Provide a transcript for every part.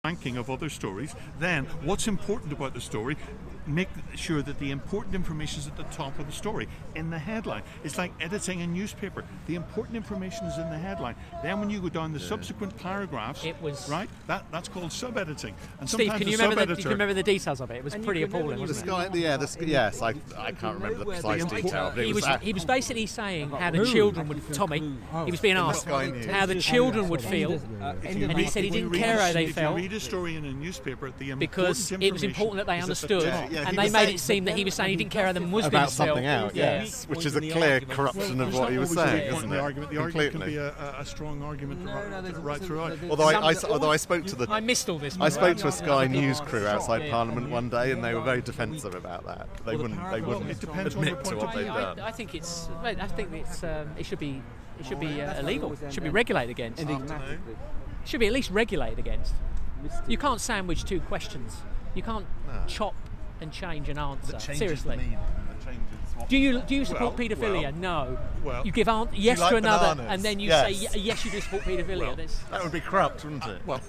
ranking of other stories. Then, what's important about the story? Make sure that the important information is at the top of the story, in the headline. It's like editing a newspaper. The important information is in the headline. Then when you go down the subsequent paragraphs, right, that's called sub-editing. And Steve, sometimes can you remember the details of it? It was pretty appalling, wasn't it? Yes, I can't remember the precise detail. He was basically saying how the children would, Tommy, he was being asked how the children would feel, and he said he didn't care how they felt. If you read a story in a newspaper, because it was important that they understood. And they made it seem that he was saying he didn't care how the Muslims about something else, yes. Which is a clear corruption of what he was saying, isn't it? The argument can be a strong argument right throughout. Although I spoke to the... I missed all this. I spoke to a Sky News crew outside Parliament one day, and they were very defensive about that. They wouldn't admit to what they'd done. I think it should be illegal. It should be regulated against. It should be at least regulated against. You can't sandwich two questions. You can't chop and change an answer. Seriously. Do you support paedophilia? No. You give yes to another, bananas? And then you say yes, you do support paedophilia. That would be corrupt, wouldn't it? Well,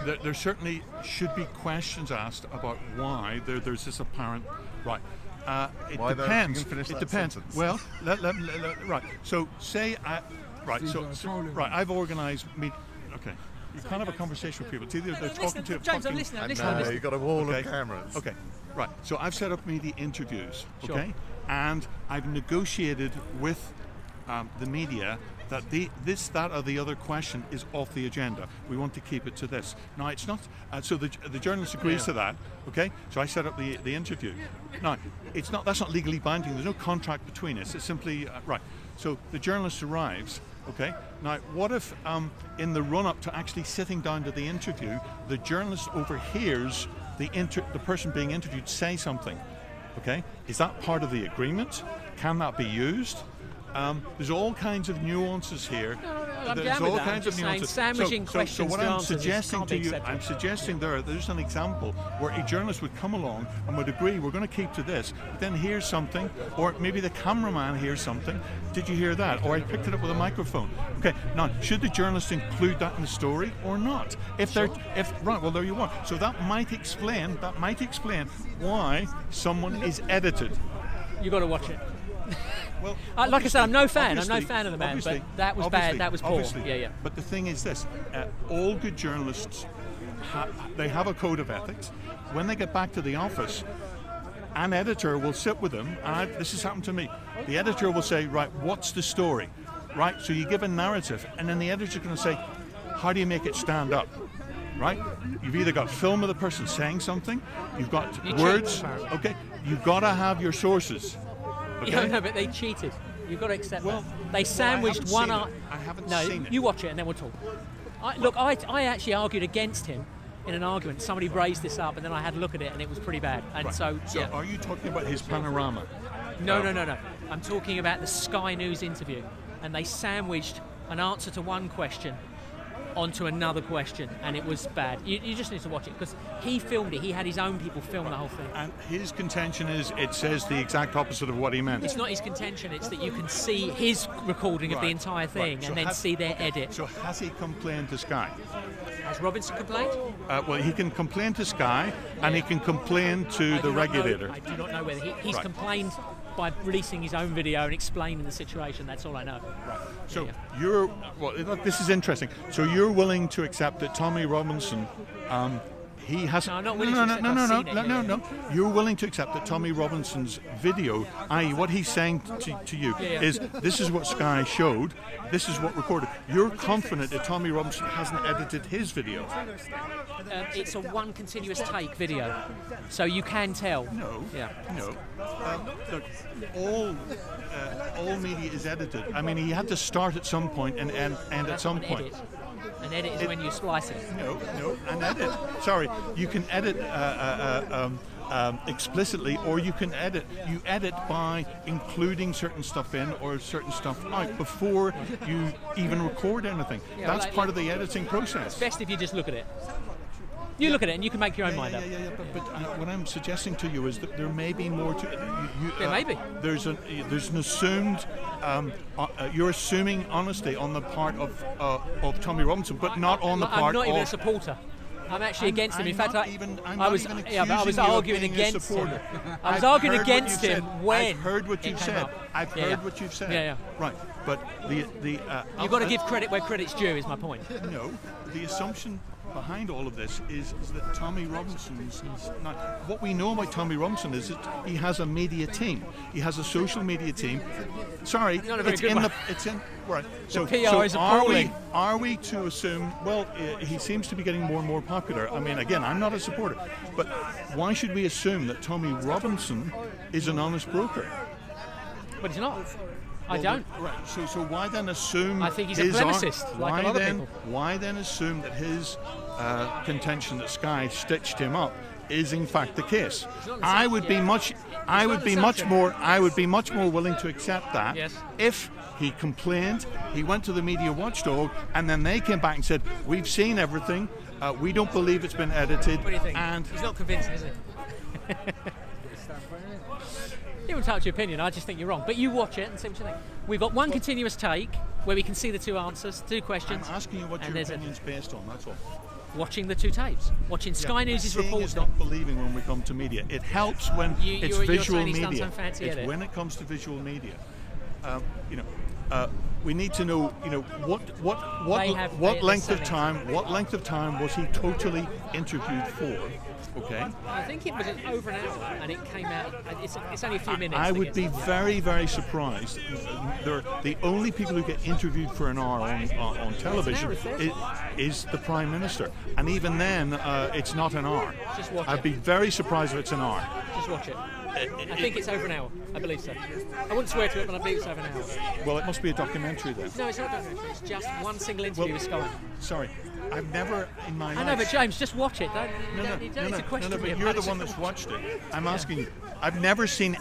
there certainly should be questions asked about why there's this apparent right. It depends. It depends. Sentence. Well, right. So say I've organised me. Okay. You can't have a conversation with people. It's either they're talking to James, I'm listening. You've got a wall of cameras. Okay, right. So I've set up media interviews, okay? Sure. And I've negotiated with the media that that, or the other question is off the agenda. We want to keep it to this. Now, it's not... so the journalist agrees to that, okay? So I set up the interview. Now, that's not legally binding. There's no contract between us. It's simply... right. So the journalist arrives... Okay. Now, what if in the run-up to actually sitting down to the interview, the journalist overhears the person being interviewed say something? Okay. Is that part of the agreement? Can that be used? There's all kinds of nuances here. There's all kinds of nuances. Sandwiching questions. So what I'm suggesting to you, there's an example where a journalist would come along and would agree, we're going to keep to this, but then hears something, or maybe the cameraman hears something. Did you hear that? Or I picked it up with a microphone. Okay. Now, should the journalist include that in the story or not? Right. Well, there you are. So that might explain why someone is edited. You got to watch it. Well, like I said, I'm no fan of the man, but that was bad. That was poor. Yeah. But the thing is this: all good journalists they have a code of ethics. When they get back to the office, an editor will sit with them, and this has happened to me. The editor will say, "Right, what's the story?" Right. So you give a narrative, and then the editor's going to say, "How do you make it stand up?" Right. You've either got film of the person saying something, you've got words. Okay. You've got to have your sources. Okay. Yeah, no, but they cheated. You've got to accept that. They sandwiched one... I haven't seen it. You watch it and then we'll talk. I actually argued against him in an argument. Somebody raised this up and then I had a look at it and it was pretty bad. And right. So are you talking about his panorama? No. I'm talking about the Sky News interview. And they sandwiched an answer to one question onto another question, and it was bad. You just need to watch it because he filmed it. He had his own people film the whole thing. And his contention is it says the exact opposite of what he meant. It's not his contention. It's that you can see his recording of the entire thing and then see their edit. So has he complained to Sky? Has Robinson complained? Well, he can complain to Sky and he can complain to the regulator. I do not know whether he's complained by releasing his own video and explaining the situation. That's all I know. Right. So this is interesting. So you're willing to accept that Tommy Robinson, he has... No, I'm not willing to accept No. You're willing to accept that Tommy Robinson's video, i.e. what he's saying to you, is this is what Sky showed, this is what recorded. You're confident that Tommy Robinson hasn't edited his video? It's a one continuous take video, so you can tell. No. Look, all media is edited. I mean, he had to start at some point and end at some point. An edit is when you splice it. No, an edit. Sorry, you can edit explicitly, or you can edit. You edit by including certain stuff in or certain stuff out before you even record anything. That's part of the editing process. It's best if you just look at it. You look at it and you can make your own mind up. But what I'm suggesting to you is that there may be more to it. There may be. There's an assumed. You're assuming honesty on the part of Tommy Robinson, but not on the part of... I'm not even a supporter. I'm actually against him. In fact, I was arguing against him. I was arguing against him when I've heard what you've said. I've heard what you've said. Yeah. Right, but you've got to give credit where credit's due. Is my point. No, the assumption behind all of this is that Tommy Robinson's now, what we know about Tommy Robinson is that he has a media team. He has a social media team. Sorry, not a very good one. It's in right. So, PR is appalling. Are we to assume? Well, he seems to be getting more and more popular. I mean, again, I'm not a supporter, but why should we assume that Tommy Robinson is an honest broker? But he's not. I don't. Right. So why then assume? I think he's a polemicist, like a lot of people. Why then assume that his contention that Sky stitched him up is in fact the case? I would be much more willing to accept that if he complained, he went to the media watchdog, and then they came back and said, "We've seen everything. We don't believe it's been edited." What do you think? And he's not convincing, is he? You haven't touched your opinion. I just think you're wrong. But you watch it and see what you think. We've got one continuous take where we can see the two answers, two questions. I'm asking you what your opinion's based on. That's all. Watching the two tapes, watching Sky News' reporting. Is not believing when we come to media. It helps when it's visual media. It's when it comes to visual media. We need to know. What length of time was he totally interviewed for? Okay. I think it was over an hour, and it came out. It's only a few minutes. I would be very, very surprised. The only people who get interviewed for an hour on television is the Prime Minister, and even then, it's not an hour. Just watch I'd be very surprised if it's an hour. Just watch it. I think it's over an hour. I believe so. I wouldn't swear to it, but I believe it's over an hour. Well, it must be a documentary then. No, it's not a documentary. It's just one single interview with Sky. Sorry. I've never in my life... I know, but James, just watch it. You don't need to question me. But you're the one that's watched it. I'm asking you. I've never seen